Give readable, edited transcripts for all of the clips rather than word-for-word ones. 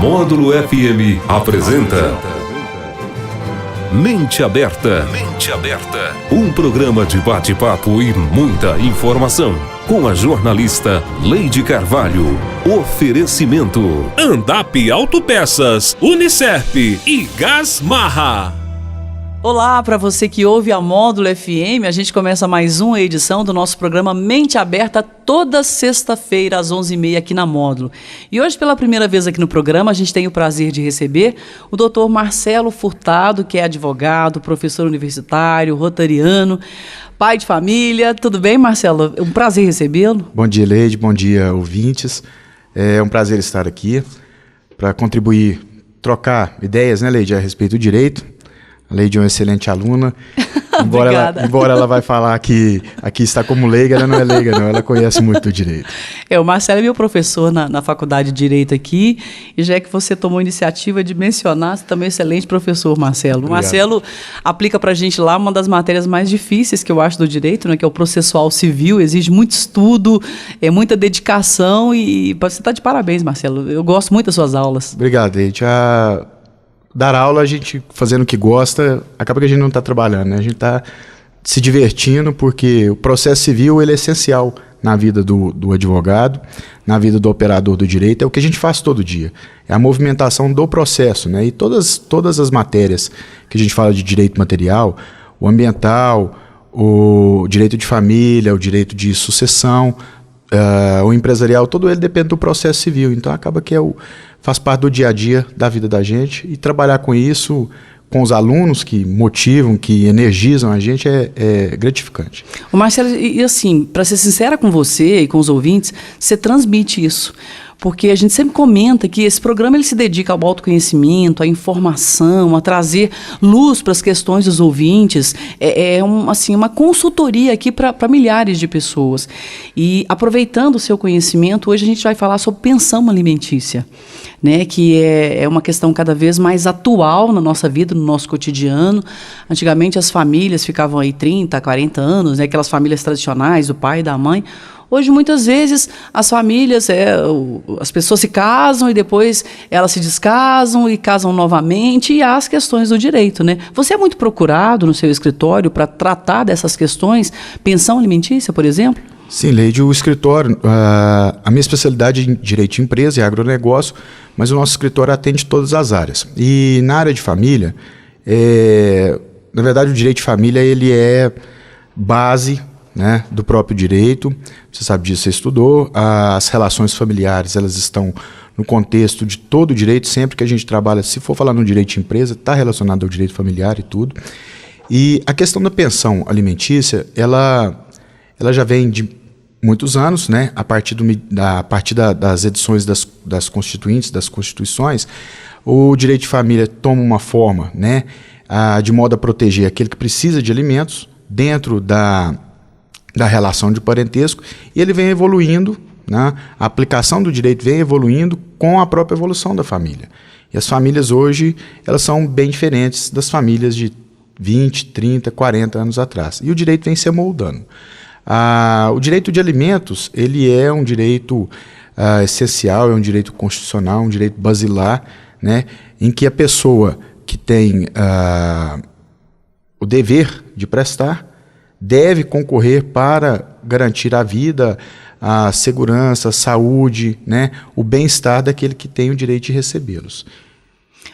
Módulo FM apresenta Mente Aberta. Mente Aberta. Um programa de bate-papo e muita informação. Com a jornalista Leide Carvalho. Oferecimento Andap Autopeças, Unicef e Gasmarra. Olá, para você que ouve a Módulo FM, a gente começa mais uma edição do nosso programa Mente Aberta, toda sexta-feira às 11h30 aqui na Módulo. E hoje, pela primeira vez aqui no programa, a gente tem o prazer de receber o Dr. Marcelo Furtado, que é advogado, professor universitário, rotariano, pai de família. Tudo bem, Marcelo? É um prazer recebê-lo. Bom dia, Leide. Bom dia, ouvintes. É um prazer estar aqui para contribuir, trocar ideias, né, Leide, a respeito do direito. A Leide é uma excelente aluna, embora ela vai falar que aqui está como leiga, ela não é leiga não, ela conhece muito o direito. O Marcelo é meu professor na Faculdade de Direito aqui, e já que você tomou a iniciativa de mencionar, você também é um excelente professor, Marcelo. Obrigado. O Marcelo aplica para a gente lá uma das matérias mais difíceis que eu acho do direito, né, que é o processual civil, exige muito estudo, muita dedicação, e você está de parabéns, Marcelo, eu gosto muito das suas aulas. Obrigado, Leide. Dar aula, a gente fazendo o que gosta, acaba que a gente não está trabalhando, né? A gente está se divertindo, porque o processo civil ele é essencial na vida do advogado, na vida do operador do direito, é o que a gente faz todo dia. É a movimentação do processo, né? E todas as matérias que a gente fala de direito material, o ambiental, o direito de família, o direito de sucessão, o empresarial, todo ele depende do processo civil. Então acaba que faz parte do dia a dia da vida da gente, e trabalhar com isso, com os alunos que motivam, que energizam a gente, é gratificante. O Marcelo, e assim, para ser sincera com você e com os ouvintes, você transmite isso. Porque a gente sempre comenta que esse programa ele se dedica ao autoconhecimento, à informação, a trazer luz para as questões dos ouvintes. Uma consultoria aqui para milhares de pessoas. E aproveitando o seu conhecimento, hoje a gente vai falar sobre pensão alimentícia, né, que é uma questão cada vez mais atual na nossa vida, no nosso cotidiano. Antigamente as famílias ficavam aí 30, 40 anos, né, aquelas famílias tradicionais, do pai e da mãe. Hoje, muitas vezes, as famílias, as pessoas se casam e depois elas se descasam e casam novamente, e há as questões do direito, né? Você é muito procurado no seu escritório para tratar dessas questões, pensão alimentícia, por exemplo? Sim, Leide, o escritório, a minha especialidade é em direito de empresa e agronegócio, mas o nosso escritório atende todas as áreas. E na área de família, na verdade, o direito de família ele é base, né, do próprio direito. Você sabe disso, você estudou. As relações familiares, elas estão no contexto de todo o direito. Sempre que a gente trabalha, se for falar no direito de empresa, está relacionado ao direito familiar e tudo. E a questão da pensão alimentícia, ela já vem de muitos anos, né, a partir das edições das constituintes, das constituições. O direito de família toma uma forma, né, de modo a proteger aquele que precisa de alimentos dentro da relação de parentesco, e ele vem evoluindo, né? A aplicação do direito vem evoluindo com a própria evolução da família. E as famílias hoje, elas são bem diferentes das famílias de 20, 30, 40 anos atrás. E o direito vem se moldando. O direito de alimentos, ele é um direito essencial, é um direito constitucional, um direito basilar, né? Em que a pessoa que tem o dever de prestar deve concorrer para garantir a vida, a segurança, a saúde, né, o bem-estar daquele que tem o direito de recebê-los.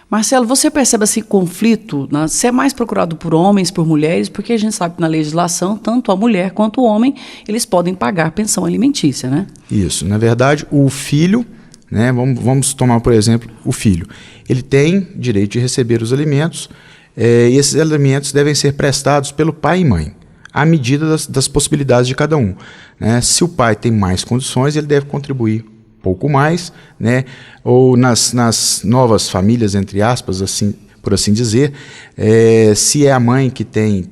Marcelo, você percebe esse conflito? Né? Você é mais procurado por homens, por mulheres, porque a gente sabe que na legislação, tanto a mulher quanto o homem, eles podem pagar pensão alimentícia, né? Isso. Na verdade, o filho, né, vamos tomar, por exemplo, o filho. Ele tem direito de receber os alimentos, e esses alimentos devem ser prestados pelo pai e mãe, à medida das possibilidades de cada um, né? Se o pai tem mais condições, ele deve contribuir pouco mais, né? Ou nas novas famílias, entre aspas, assim, por assim dizer, se é a mãe que tem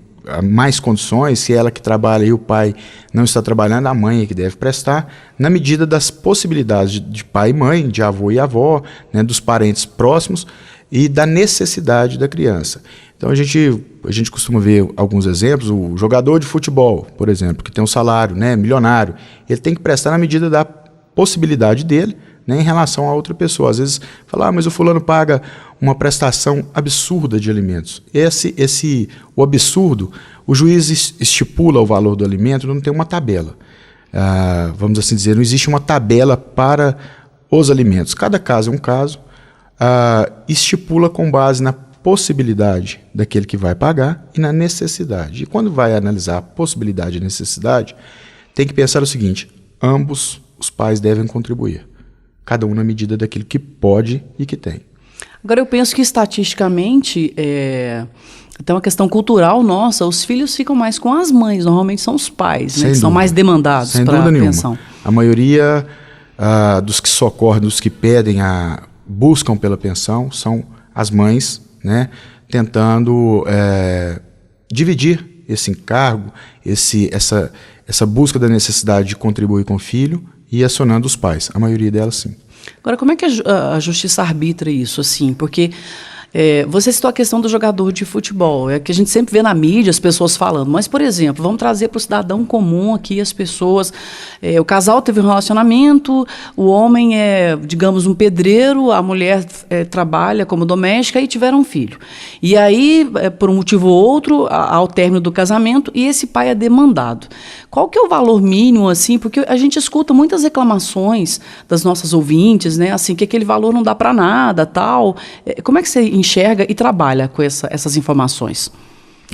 mais condições, se é ela que trabalha e o pai não está trabalhando, a mãe é que deve prestar, na medida das possibilidades de pai e mãe, de avô e avó, né? Dos parentes próximos e da necessidade da criança. Então a gente costuma ver alguns exemplos. O jogador de futebol, por exemplo, que tem um salário, né, milionário, ele tem que prestar na medida da possibilidade dele, nem em relação a outra pessoa. Às vezes fala, mas o fulano paga uma prestação absurda de alimentos. O absurdo, o juiz estipula o valor do alimento, não tem uma tabela. Vamos assim dizer, não existe uma tabela para os alimentos. Cada caso é um caso. Estipula com base na possibilidade daquele que vai pagar e na necessidade. E quando vai analisar a possibilidade e a necessidade, tem que pensar o seguinte: ambos os pais devem contribuir, cada um na medida daquilo que pode e que tem. Agora, eu penso que estatisticamente, tem uma questão cultural nossa, os filhos ficam mais com as mães, normalmente são os pais, né, que são mais demandados para a pensão. A maioria dos que socorrem, dos que pedem, buscam pela pensão, são as mães, né, tentando dividir esse encargo, essa busca da necessidade de contribuir com o filho e acionando os pais, a maioria delas sim. Agora, como é que a justiça arbitra isso, assim? Porque você citou a questão do jogador de futebol, que a gente sempre vê na mídia as pessoas falando, mas, por exemplo, vamos trazer para o cidadão comum aqui as pessoas, o casal teve um relacionamento, o homem é, digamos, um pedreiro, a mulher trabalha como doméstica e tiveram um filho. E aí, por um motivo ou outro, ao término do casamento, e esse pai é demandado. Qual que é o valor mínimo, assim, porque a gente escuta muitas reclamações das nossas ouvintes, né, assim, que aquele valor não dá para nada, tal. Como é que você enxerga e trabalha com essas informações?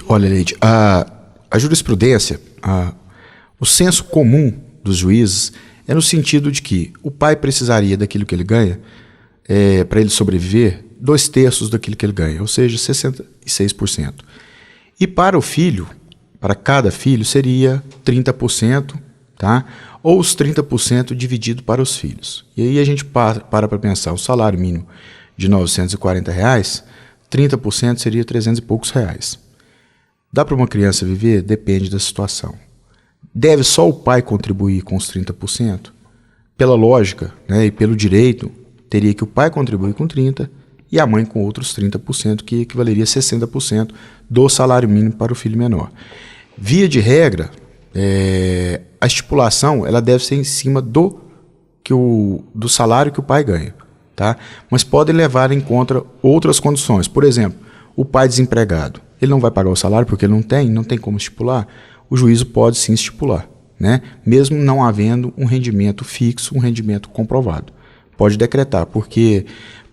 Olha, Leide, a jurisprudência, o senso comum dos juízes é no sentido de que o pai precisaria daquilo que ele ganha para ele sobreviver 2/3 daquilo que ele ganha, ou seja, 66%. E para o filho, para cada filho, seria 30%, tá? Ou os 30% dividido para os filhos. E aí a gente para pensar, o salário mínimo de R$940, 30% seria 300 e poucos reais. Dá para uma criança viver? Depende da situação. Deve só o pai contribuir com os 30%? Pela lógica, né, e pelo direito, teria que o pai contribuir com 30% e a mãe com outros 30%, que equivaleria a 60% do salário mínimo para o filho menor. Via de regra, a estipulação ela deve ser em cima do salário que o pai ganha. Tá? Mas pode levar em conta outras condições. Por exemplo, o pai desempregado, ele não vai pagar o salário porque ele não tem como estipular. O juízo pode sim estipular, né? Mesmo não havendo um rendimento fixo, um rendimento comprovado. Pode decretar, porque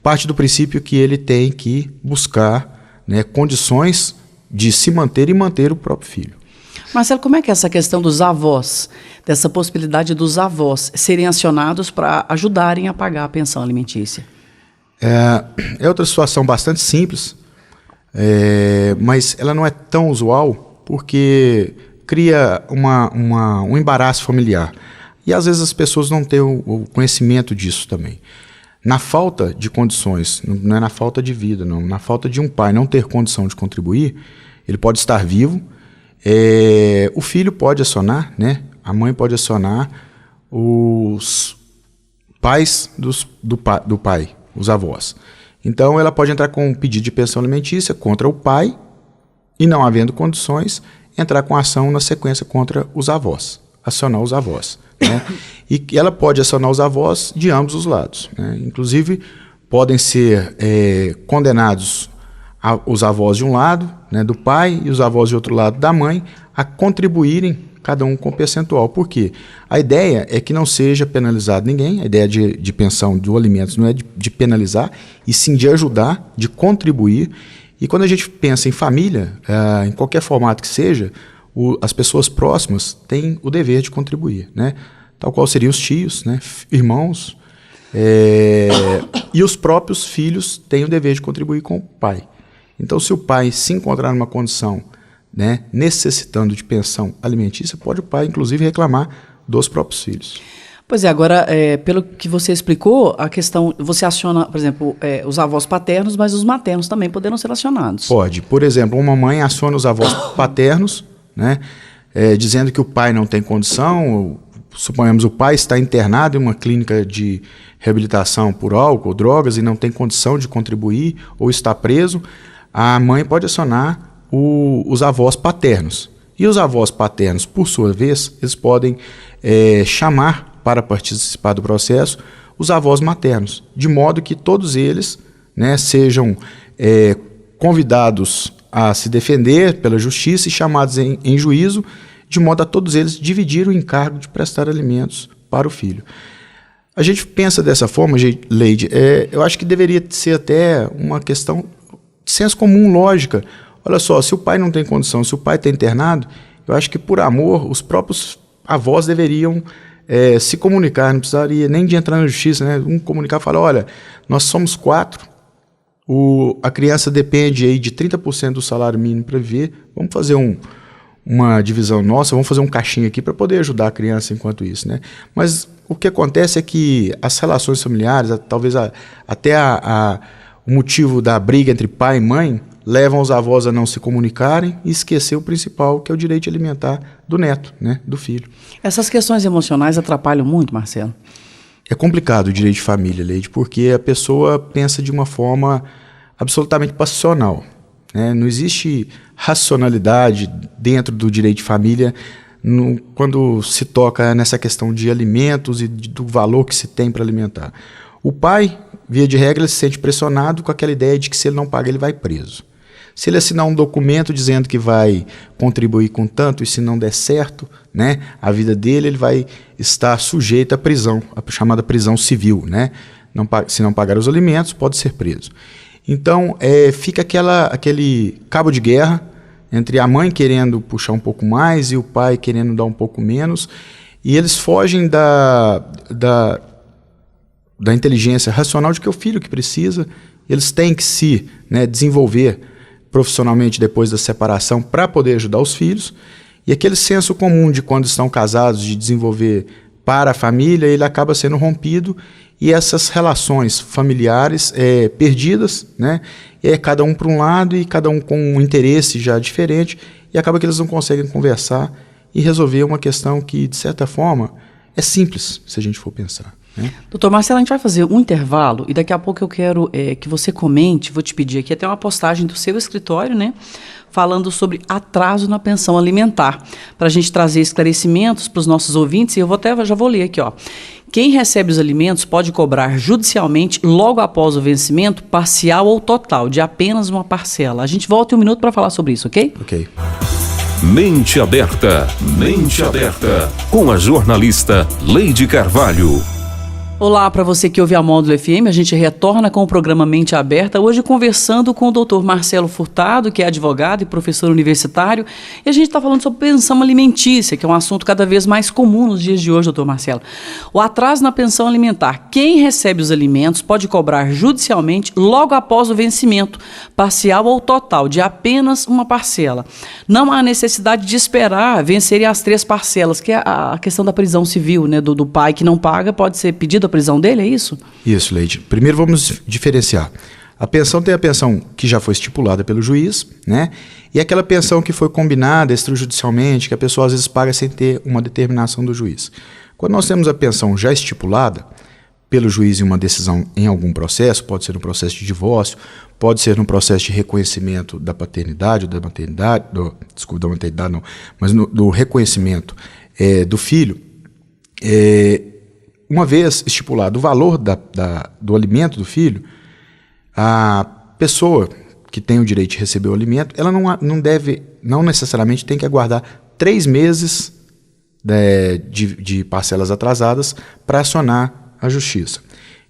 parte do princípio que ele tem que buscar, né, condições de se manter e manter o próprio filho. Marcelo, como é que é essa questão dos avós, dessa possibilidade dos avós serem acionados para ajudarem a pagar a pensão alimentícia? É outra situação bastante simples, mas ela não é tão usual porque cria um embaraço familiar. E às vezes as pessoas não têm o conhecimento disso também. Na falta de condições, não é na falta de vida, não, na falta de um pai não ter condição de contribuir, ele pode estar vivo, o filho pode acionar, né? A mãe pode acionar os pais do pai, os avós. Então ela pode entrar com um pedido de pensão alimentícia contra o pai e, não havendo condições, entrar com ação na sequência contra os avós, acionar os avós. Né? E ela pode acionar os avós de ambos os lados. Né? Inclusive, podem ser condenados os avós de um lado, né, do pai, e os avós de outro lado da mãe, a contribuírem, cada um com percentual. Por quê? A ideia é que não seja penalizado ninguém, a ideia de pensão do alimentos não é de penalizar, e sim de ajudar, de contribuir. E quando a gente pensa em família, em qualquer formato que seja, as pessoas próximas têm o dever de contribuir, né? Tal qual seriam os tios, né, irmãos, e os próprios filhos têm o dever de contribuir com o pai. Então, se o pai se encontrar numa condição, né, necessitando de pensão alimentícia, pode o pai, inclusive, reclamar dos próprios filhos. Pois é, agora, pelo que você explicou, a questão, você aciona, por exemplo, os avós paternos, mas os maternos também poderão ser acionados. Pode. Por exemplo, uma mãe aciona os avós paternos, né, dizendo que o pai não tem condição, suponhamos o pai está internado em uma clínica de reabilitação por álcool, drogas, e não tem condição de contribuir, ou está preso, a mãe pode acionar os avós paternos. E os avós paternos, por sua vez, eles podem chamar para participar do processo os avós maternos, de modo que todos eles, né, sejam convidados a se defender pela justiça e chamados em juízo, de modo a todos eles dividir o encargo de prestar alimentos para o filho. A gente pensa dessa forma, Leide, eu acho que deveria ser até uma questão de senso comum, lógica. Olha só, se o pai não tem condição, se o pai está internado, eu acho que por amor os próprios avós deveriam se comunicar, não precisaria nem de entrar na justiça, né? Um comunicar e falar, olha, nós somos 4, a criança depende aí de 30% do salário mínimo para viver, vamos fazer uma divisão nossa, vamos fazer um caixinho aqui para poder ajudar a criança enquanto isso, né? Mas o que acontece é que as relações familiares, talvez até o motivo da briga entre pai e mãe, levam os avós a não se comunicarem e esquecer o principal, que é o direito alimentar do neto, né, do filho. Essas questões emocionais atrapalham muito, Marcelo? É complicado o direito de família, Leide, porque a pessoa pensa de uma forma absolutamente passional, né? Não existe racionalidade dentro do direito de família quando se toca nessa questão de alimentos e do valor que se tem para alimentar. O pai, via de regra, ele se sente pressionado com aquela ideia de que se ele não paga, ele vai preso. Se ele assinar um documento dizendo que vai contribuir com tanto e se não der certo, né, a vida dele, ele vai estar sujeito à prisão, a chamada prisão civil, né? Se não pagar os alimentos, pode ser preso. Então, fica aquele cabo de guerra entre a mãe querendo puxar um pouco mais e o pai querendo dar um pouco menos, e eles fogem da inteligência racional de que é o filho que precisa, eles têm que se, né, desenvolver profissionalmente depois da separação para poder ajudar os filhos, e aquele senso comum de quando estão casados de desenvolver para a família, ele acaba sendo rompido e essas relações familiares perdidas, né? E é cada um para um lado e cada um com um interesse já diferente, e acaba que eles não conseguem conversar e resolver uma questão que, de certa forma, é simples, se a gente for pensar, né? Doutor Marcelo, a gente vai fazer um intervalo e daqui a pouco eu quero que você comente, vou te pedir aqui até uma postagem do seu escritório, né, falando sobre atraso na pensão alimentar, para a gente trazer esclarecimentos para os nossos ouvintes, e já vou ler aqui, ó. Quem recebe os alimentos pode cobrar judicialmente, logo após o vencimento, parcial ou total, de apenas uma parcela. A gente volta em um minuto para falar sobre isso, ok? Ok. Mente Aberta, com a jornalista Leide Carvalho. Olá para você que ouve a Módulo FM, a gente retorna com o programa Mente Aberta, hoje conversando com o doutor Marcelo Furtado, que é advogado e professor universitário, e a gente está falando sobre pensão alimentícia, que é um assunto cada vez mais comum nos dias de hoje, doutor Marcelo. O atraso na pensão alimentar. Quem recebe os alimentos pode cobrar judicialmente logo após o vencimento, parcial ou total, de apenas uma parcela. Não há necessidade de esperar vencerem as 3 parcelas, que é a questão da prisão civil, né, do pai que não paga, pode ser pedido a prisão dele, é isso? Isso, Leide. Primeiro vamos diferenciar. A pensão tem a pensão que já foi estipulada pelo juiz, né? E aquela pensão que foi combinada extrajudicialmente, que a pessoa às vezes paga sem ter uma determinação do juiz. Quando nós temos a pensão já estipulada pelo juiz em uma decisão em algum processo, pode ser no processo de divórcio, pode ser no processo de reconhecimento da paternidade ou da maternidade, da maternidade não, mas do reconhecimento do filho, uma vez estipulado o valor do alimento do filho, a pessoa que tem o direito de receber o alimento, ela não necessariamente tem que aguardar 3 meses de parcelas atrasadas para acionar a justiça.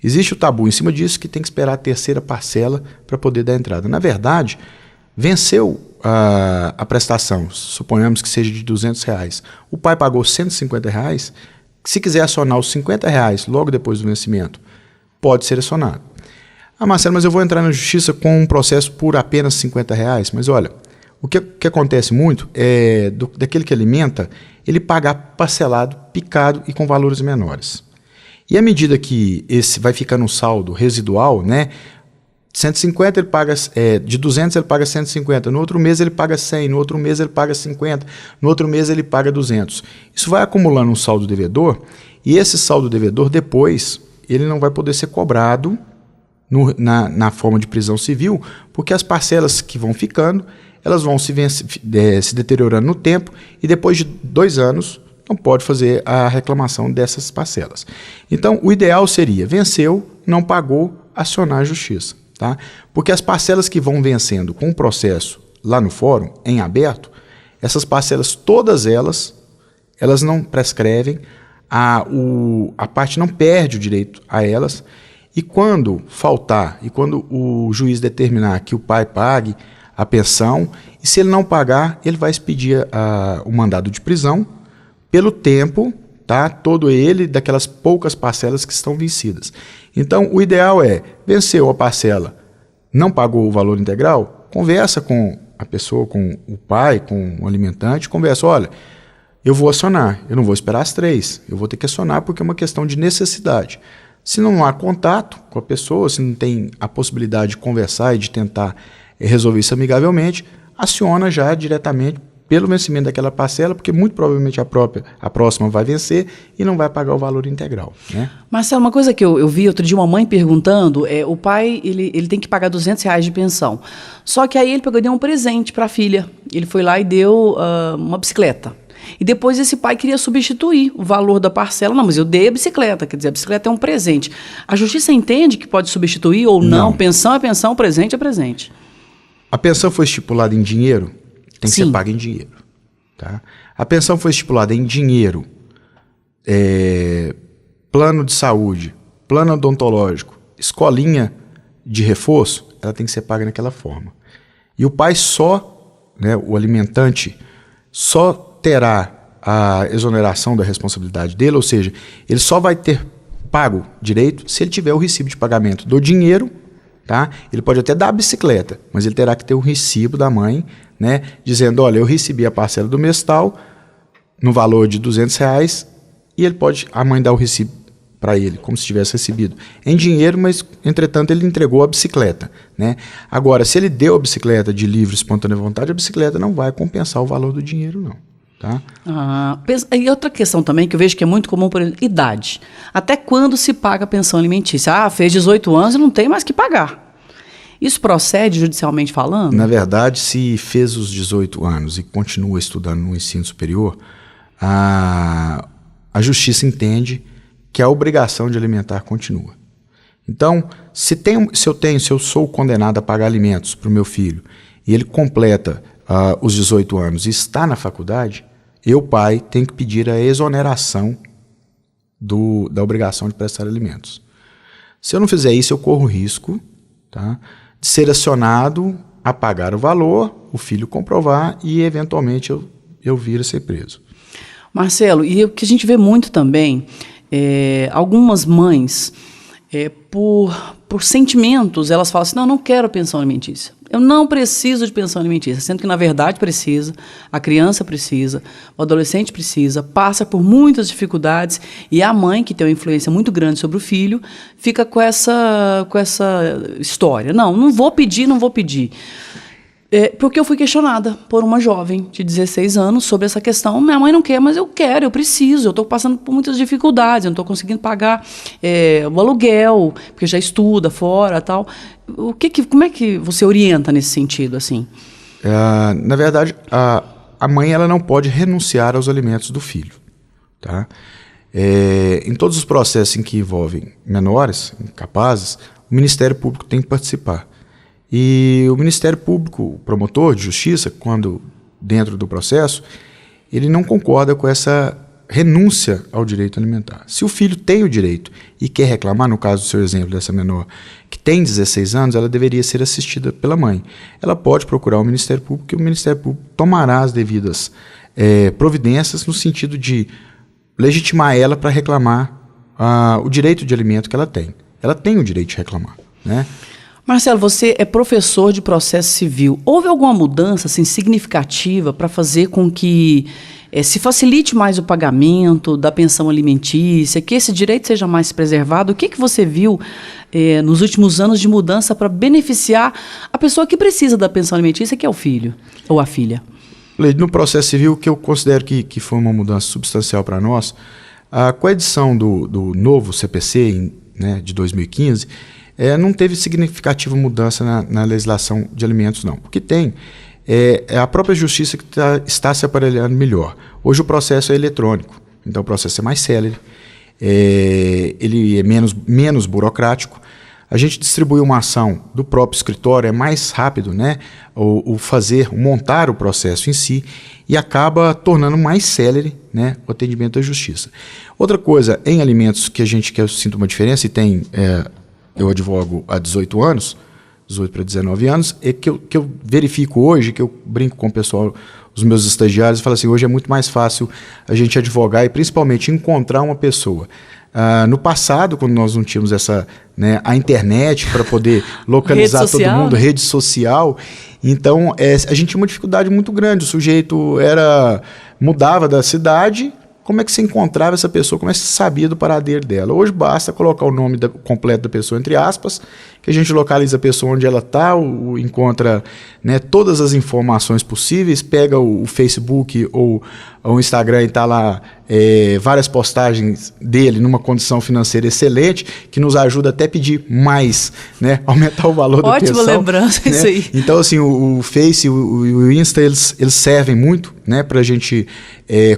Existe o tabu em cima disso, que tem que esperar a 3ª parcela para poder dar entrada. Na verdade, venceu a prestação, suponhamos que seja de R$200, o pai pagou R$150, se quiser acionar os R$50 logo depois do vencimento, pode ser acionado. Ah, Marcelo, mas eu vou entrar na justiça com um processo por apenas R$50. Mas olha, o que acontece muito é daquele que alimenta, ele pagar parcelado, picado e com valores menores. E à medida que esse vai ficar no saldo residual, né, 150 ele paga, de 200 ele paga 150, no outro mês ele paga 100, no outro mês ele paga 50, no outro mês ele paga 200. Isso vai acumulando um saldo devedor, e esse saldo devedor depois ele não vai poder ser cobrado na forma de prisão civil, porque as parcelas que vão ficando, elas vão se deteriorando no tempo, e depois de 2 anos, não pode fazer a reclamação dessas parcelas. Então, o ideal seria, venceu, não pagou, acionar a justiça. Tá? Porque as parcelas que vão vencendo com o processo lá no fórum, em aberto, essas parcelas, todas elas não prescrevem, a parte não perde o direito a elas, e quando faltar, e quando o juiz determinar que o pai pague a pensão, e se ele não pagar, ele vai expedir o mandado de prisão pelo tempo, tá? Todo ele, daquelas poucas parcelas que estão vencidas. Então, o ideal é, venceu a parcela, não pagou o valor integral, conversa com a pessoa, com o pai, com o alimentante, conversa, olha, eu vou acionar, eu não vou esperar as 3, eu vou ter que acionar porque é uma questão de necessidade. Se não há contato com a pessoa, se não tem a possibilidade de conversar e de tentar resolver isso amigavelmente, aciona já diretamente pelo vencimento daquela parcela, porque muito provavelmente a próxima vai vencer e não vai pagar o valor integral. Né? Marcelo, uma coisa que eu vi outro dia uma mãe perguntando, o pai ele tem que pagar R$200 de pensão. Só que aí ele pegou e deu um presente para a filha. Ele foi lá e deu uma bicicleta. E depois esse pai queria substituir o valor da parcela. Não, mas eu dei a bicicleta, quer dizer, a bicicleta é um presente. A justiça entende que pode substituir ou não? Pensão é pensão, presente é presente. A pensão foi estipulada em dinheiro? Tem que ser paga em dinheiro. Tá? A pensão foi estipulada em dinheiro, plano de saúde, plano odontológico, escolinha de reforço, ela tem que ser paga naquela forma. E o pai o alimentante, só terá a exoneração da responsabilidade dele, ou seja, ele só vai ter pago direito se ele tiver o recibo de pagamento do dinheiro. Tá? Ele pode até dar a bicicleta, mas ele terá que ter o recibo da mãe, né, dizendo, olha, eu recebi a parcela do mês tal, no valor de R$200, e a mãe dá o recibo para ele, como se tivesse recebido em dinheiro, mas, entretanto, ele entregou a bicicleta. Né? Agora, se ele deu a bicicleta de livre e espontânea vontade, a bicicleta não vai compensar o valor do dinheiro, não. Tá? E outra questão também que eu vejo que é muito comum, por exemplo, idade. Até quando se paga a pensão alimentícia? Fez 18 anos e não tem mais que pagar. Isso procede judicialmente falando? Na verdade, se fez os 18 anos e continua estudando no ensino superior, a justiça entende que a obrigação de alimentar continua. Então, se eu sou condenado a pagar alimentos para o meu filho e ele completa os 18 anos e está na faculdade, eu, pai, tenho que pedir a exoneração da obrigação de prestar alimentos. Se eu não fizer isso, eu corro o risco, tá, de ser acionado a pagar o valor, o filho comprovar e, eventualmente, eu vir a ser preso. Marcelo, e o que a gente vê muito também, algumas mães, por sentimentos, elas falam assim, não quero pensão alimentícia. Eu não preciso de pensão alimentícia, sendo que, na verdade, precisa, a criança precisa, o adolescente precisa, passa por muitas dificuldades, e a mãe, que tem uma influência muito grande sobre o filho, fica com essa história. Não vou pedir. Porque eu fui questionada por uma jovem de 16 anos sobre essa questão. Minha mãe não quer, mas eu quero, eu preciso. Eu estou passando por muitas dificuldades, eu não estou conseguindo pagar o aluguel, porque já estuda fora e tal. Como é que você orienta nesse sentido? Assim? Na verdade, a mãe ela não pode renunciar aos alimentos do filho. Tá? Em todos os processos em que envolvem menores, incapazes, o Ministério Público tem que participar. E o Ministério Público, o promotor de justiça, quando dentro do processo, ele não concorda com essa renúncia ao direito alimentar. Se o filho tem o direito e quer reclamar, no caso do seu exemplo dessa menor, que tem 16 anos, ela deveria ser assistida pela mãe. Ela pode procurar o Ministério Público e o Ministério Público tomará as devidas providências no sentido de legitimar ela para reclamar o direito de alimento que ela tem. Ela tem o direito de reclamar, né? Marcelo, você é professor de processo civil. Houve alguma mudança assim, significativa para fazer com que se facilite mais o pagamento da pensão alimentícia, que esse direito seja mais preservado? O que você viu nos últimos anos de mudança para beneficiar a pessoa que precisa da pensão alimentícia, que é o filho ou a filha? No processo civil, o que eu considero que foi uma mudança substancial para nós, com a edição do novo CPC de 2015, não teve significativa mudança na legislação de alimentos, não. Porque tem é a própria justiça que está se aparelhando melhor. Hoje o processo é eletrônico, então o processo é mais célere, ele é menos burocrático. A gente distribui uma ação do próprio escritório, é mais rápido, né? O montar o processo em si, e acaba tornando mais célere, né, o atendimento da justiça. Outra coisa, em alimentos que eu sinto uma diferença, e eu advogo há 18 anos, 18 para 19 anos, é que eu verifico hoje, que eu brinco com o pessoal, os meus estagiários, e falo assim, hoje é muito mais fácil a gente advogar e principalmente encontrar uma pessoa. No passado, quando nós não tínhamos a internet para poder localizar todo mundo, rede social, então a gente tinha uma dificuldade muito grande. O sujeito mudava da cidade, como é que você encontrava essa pessoa, como é que você sabia do paradeiro dela? Hoje basta colocar o nome completo da pessoa entre aspas, que a gente localiza a pessoa onde ela está, encontra, né, todas as informações possíveis, pega o Facebook ou o Instagram e está lá várias postagens dele numa condição financeira excelente, que nos ajuda até a pedir mais, né, aumentar o valor da pensão. Ótima lembrança, né? Isso aí. Então, assim, o Face e o Insta, eles servem muito, né, para a gente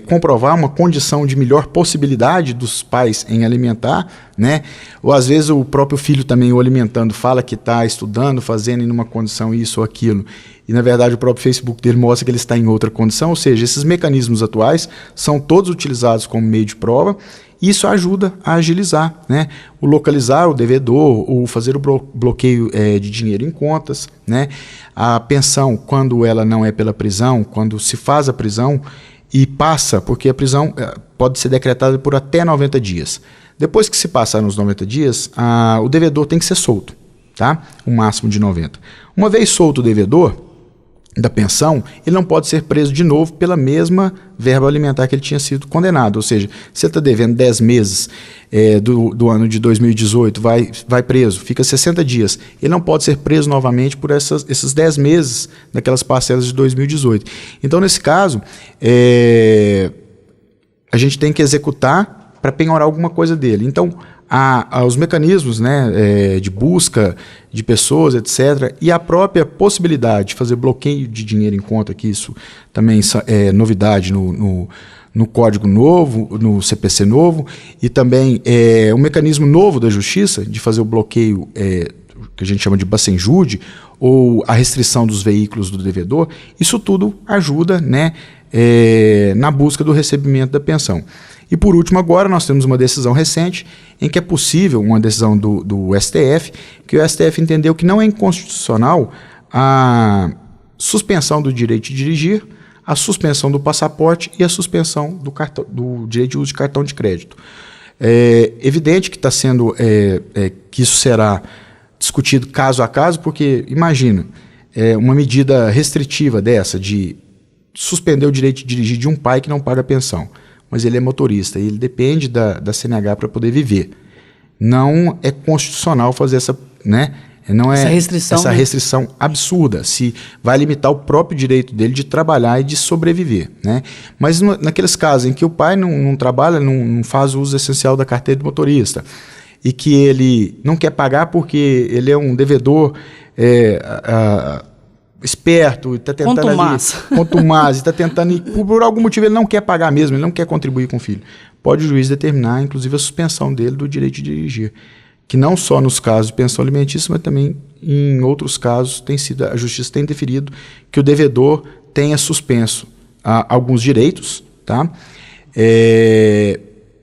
comprovar uma condição de melhor possibilidade dos pais em alimentar, né? Ou às vezes o próprio filho também o alimentando fala que está estudando, fazendo em uma condição isso ou aquilo, e na verdade o próprio Facebook dele mostra que ele está em outra condição, ou seja, esses mecanismos atuais são todos utilizados como meio de prova, e isso ajuda a agilizar, né? O localizar o devedor, ou fazer o bloqueio de dinheiro em contas, né? A pensão, quando ela não é pela prisão, quando se faz a prisão e passa, porque a prisão pode ser decretada por até 90 dias. Depois que se passar nos 90 dias, o devedor tem que ser solto, tá? Um máximo de 90. Uma vez solto o devedor da pensão, ele não pode ser preso de novo pela mesma verba alimentar que ele tinha sido condenado. Ou seja, se ele está devendo 10 meses do ano de 2018, vai preso, fica 60 dias. Ele não pode ser preso novamente por esses 10 meses daquelas parcelas de 2018. Então, nesse caso, a gente tem que executar para penhorar alguma coisa dele. Então, os mecanismos, né, de busca de pessoas, etc., e a própria possibilidade de fazer bloqueio de dinheiro em conta, que isso também é novidade no Código Novo, no CPC novo, e também um mecanismo novo da Justiça de fazer o bloqueio, que a gente chama de bacenjude, ou a restrição dos veículos do devedor. Isso tudo ajuda, né, na busca do recebimento da pensão. E por último, agora nós temos uma decisão recente em que é possível, uma decisão do STF, que o STF entendeu que não é inconstitucional a suspensão do direito de dirigir, a suspensão do passaporte e a suspensão do direito de uso de cartão de crédito. É evidente que está sendo que isso será discutido caso a caso, porque imagina uma medida restritiva dessa de suspender o direito de dirigir de um pai que não paga pensão, mas ele é motorista e ele depende da CNH para poder viver. Não é constitucional fazer essa restrição absurda, se vai limitar o próprio direito dele de trabalhar e de sobreviver, né? Mas naqueles casos em que o pai não trabalha, não faz o uso essencial da carteira de motorista, e que ele não quer pagar porque ele é um devedor esperto, está tentando contumaz, está tentando, por algum motivo ele não quer pagar mesmo, ele não quer contribuir com o filho. Pode o juiz determinar, inclusive, a suspensão dele do direito de dirigir, que não só nos casos de pensão alimentícia, mas também em outros casos a justiça tem deferido que o devedor tenha suspenso alguns direitos, tá?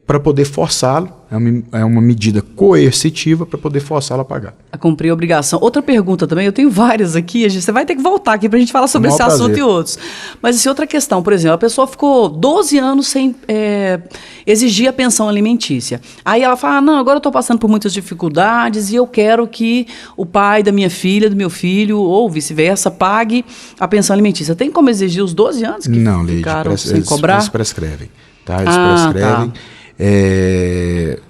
Para poder forçá-lo, é uma medida coercitiva para poder forçá-lo a pagar. A cumprir a obrigação. Outra pergunta também, eu tenho várias aqui, você vai ter que voltar aqui para a gente falar sobre esse assunto e outros. Mas assim, outra questão, por exemplo, a pessoa ficou 12 anos sem exigir a pensão alimentícia. Aí ela fala, não, agora eu estou passando por muitas dificuldades e eu quero que o pai da minha filha, do meu filho, ou vice-versa, pague a pensão alimentícia. Tem como exigir os 12 anos que ficaram sem cobrar? Eles prescrevem, tá? Eles prescrevem. Tá.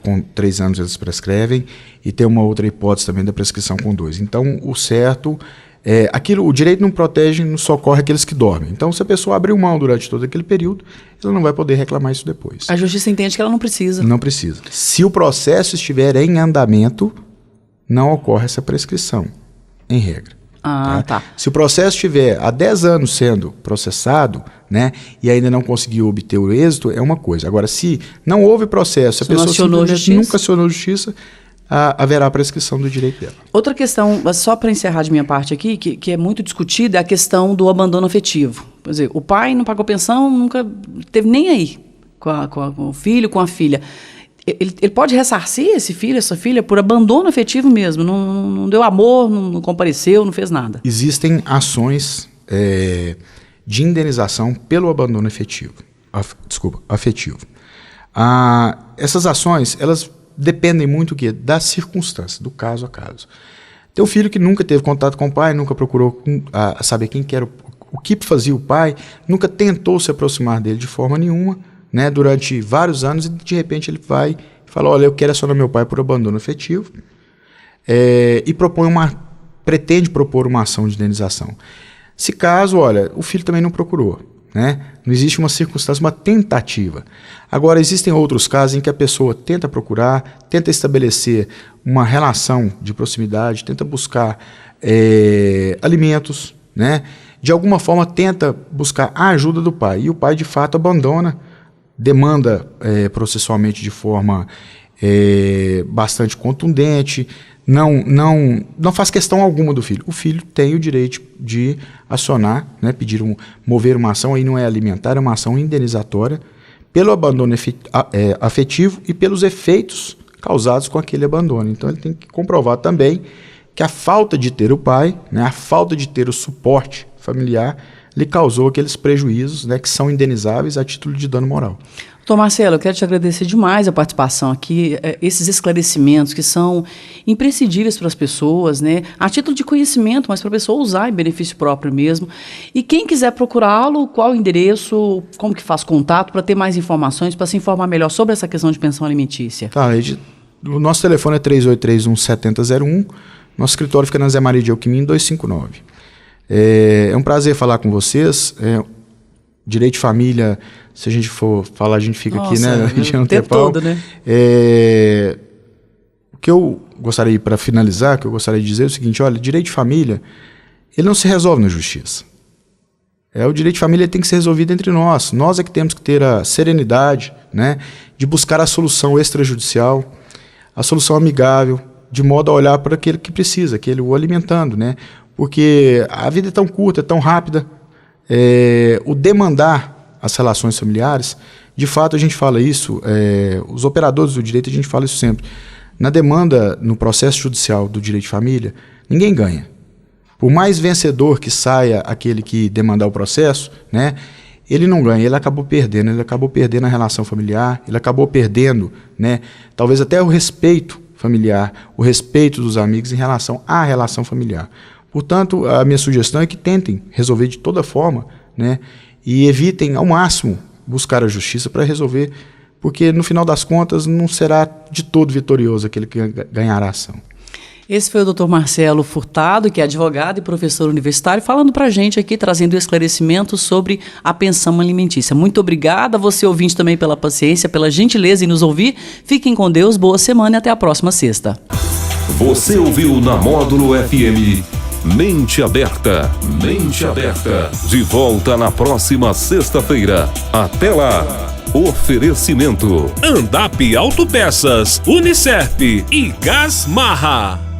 Com 3 anos eles prescrevem, e tem uma outra hipótese também da prescrição com 2. Então, o certo o direito não protege, não socorre aqueles que dormem. Então, se a pessoa abriu mão durante todo aquele período, ela não vai poder reclamar isso depois. A justiça entende que ela não precisa. Não precisa. Se o processo estiver em andamento, não ocorre essa prescrição, em regra. Tá. Se o processo estiver há 10 anos sendo processado, né, e ainda não conseguiu obter o êxito, é uma coisa. Agora, se não houve processo, a pessoa simplesmente nunca acionou justiça, haverá prescrição do direito dela. Outra questão, só para encerrar de minha parte aqui, que é muito discutida, é a questão do abandono afetivo. Por exemplo, o pai não pagou pensão, nunca teve nem aí com o filho, com a filha. Ele pode ressarcir esse filho, essa filha, por abandono afetivo mesmo? Não deu amor, não compareceu, não fez nada? Existem ações de indenização pelo abandono afetivo. Essas ações, elas dependem muito das circunstâncias, do caso a caso. Tem um filho que nunca teve contato com o pai, nunca procurou saber quem que era, o que fazia o pai, nunca tentou se aproximar dele de forma nenhuma, né, durante vários anos, e de repente ele vai e fala, olha, eu quero acionar meu pai por abandono afetivo, e pretende propor uma ação de indenização. Se caso, olha, o filho também não procurou, né, não existe uma circunstância, uma tentativa. Agora, existem outros casos em que a pessoa tenta procurar, tenta estabelecer uma relação de proximidade, tenta buscar alimentos, né, de alguma forma tenta buscar a ajuda do pai, e o pai de fato abandona, demanda processualmente de forma bastante contundente, não faz questão alguma do filho. O filho tem o direito de acionar, né, mover uma ação, aí não é alimentar, é uma ação indenizatória, pelo abandono afetivo e pelos efeitos causados com aquele abandono. Então ele tem que comprovar também que a falta de ter o pai, né, a falta de ter o suporte familiar, lhe causou aqueles prejuízos, né, que são indenizáveis a título de dano moral. Doutor Marcelo, eu quero te agradecer demais a participação aqui, esses esclarecimentos que são imprescindíveis para as pessoas, né, a título de conhecimento, mas para a pessoa usar em benefício próprio mesmo. E quem quiser procurá-lo, qual o endereço, como que faz contato para ter mais informações, para se informar melhor sobre essa questão de pensão alimentícia? Tá, o nosso telefone é 3831-7001, nosso escritório fica na Zé Maria de Alquimim 259. É um prazer falar com vocês. Direito de família, se a gente for falar, a gente fica aqui, né? A gente não tem pau. Todo, né? O que eu gostaria, para finalizar, que eu gostaria de dizer é o seguinte, olha, direito de família, ele não se resolve na justiça. O direito de família tem que ser resolvido entre nós. Nós é que temos que ter a serenidade, né, de buscar a solução extrajudicial, a solução amigável, de modo a olhar para aquele que precisa, o alimentando, né? Porque a vida é tão curta, é tão rápida, o demandar as relações familiares, de fato a gente fala isso, os operadores do direito a gente fala isso sempre, na demanda, no processo judicial do direito de família, ninguém ganha. Por mais vencedor que saia aquele que demandar o processo, né, ele não ganha, ele acabou perdendo a relação familiar, ele acabou perdendo, né, talvez até o respeito familiar, o respeito dos amigos em relação à relação familiar. Portanto, a minha sugestão é que tentem resolver de toda forma, né, e evitem ao máximo buscar a justiça para resolver, porque no final das contas não será de todo vitorioso aquele que ganhará a ação. Esse foi o Dr. Marcelo Furtado, que é advogado e professor universitário, falando para a gente aqui, trazendo esclarecimentos sobre a pensão alimentícia. Muito obrigada a você, ouvinte, também pela paciência, pela gentileza em nos ouvir. Fiquem com Deus, boa semana e até a próxima sexta. Você ouviu na Módulo FM Mente Aberta. Mente Aberta. De volta na próxima sexta-feira. Até lá. Oferecimento: Andap Autopeças, Unicef e Gasmarra.